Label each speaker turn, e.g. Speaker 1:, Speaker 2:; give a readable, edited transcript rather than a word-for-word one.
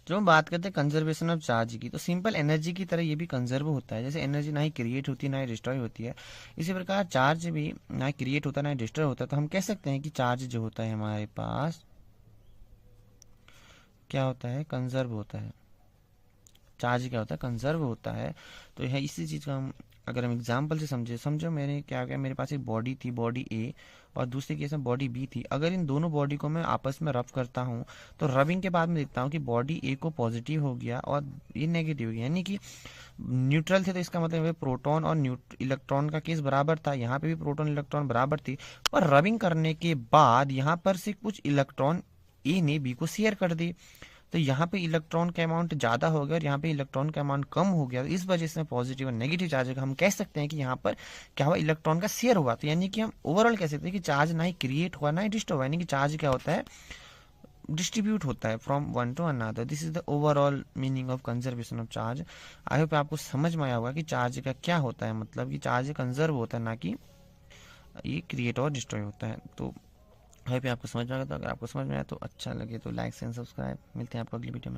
Speaker 1: जो हम बात करते हैं कंजर्वेशन ऑफ चार्ज की, तो सिंपल एनर्जी की तरह ये भी कंजर्व होता है। जैसे एनर्जी ना ही क्रिएट होती है ना ही डिस्ट्रॉय होती है, इसी प्रकार चार्ज भी ना ही क्रिएट होता है ना ही डिस्ट्रॉय होता है। तो हम कह सकते हैं कि चार्ज जो होता है हमारे पास क्या होता है, कंजर्व होता है। चार्ज क्या होता है, कंजर्व होता है। तो यह इसी चीज़ का हम अगर हम एग्जाम्पल से समझे, समझो मैंने क्या किया, मेरे पास एक बॉडी थी, बॉडी ए, और दूसरे केस में बॉडी बी थी। अगर इन दोनों बॉडी को मैं आपस में रब करता हूँ, तो रबिंग के बाद में देखता हूँ कि बॉडी ए को पॉजिटिव हो गया और ये नेगेटिव हो गया, यानी कि न्यूट्रल थे। तो इसका मतलब है प्रोटॉन और इलेक्ट्रॉन का केस बराबर था, यहाँ पे भी प्रोटॉन इलेक्ट्रॉन बराबर थी। पर रबिंग करने के बाद यहाँ पर से कुछ इलेक्ट्रॉन ए ने बी को शेयर कर दी, तो यहाँ पे इलेक्ट्रॉन का अमाउंट ज़्यादा हो गया और यहाँ पे इलेक्ट्रॉन का अमाउंट कम हो गया। तो इस वजह से पॉजिटिव और नेगेटिव चार्ज का हम कह सकते हैं कि यहाँ पर क्या हुआ, इलेक्ट्रॉन का शेयर हुआ। तो यानी कि हम ओवरऑल कह सकते हैं कि चार्ज ना ही क्रिएट हुआ ना ही डिस्ट्रॉय हुआ, यानी कि चार्ज क्या होता है, डिस्ट्रीब्यूट होता है from one two another. This is the overall meaning of conservation of charge. I hope आपको समझ में आया होगा कि चार्ज का क्या होता है, मतलब कि चार्ज कंजर्व होता है ना कि ये क्रिएट और डिस्ट्रॉय होता है। तो आई होप आपको समझ में आएगा। तो अगर आपको समझ में आया तो अच्छा लगे तो लाइक एंड सब्सक्राइब। मिलते हैं आपको अगली वीडियो में।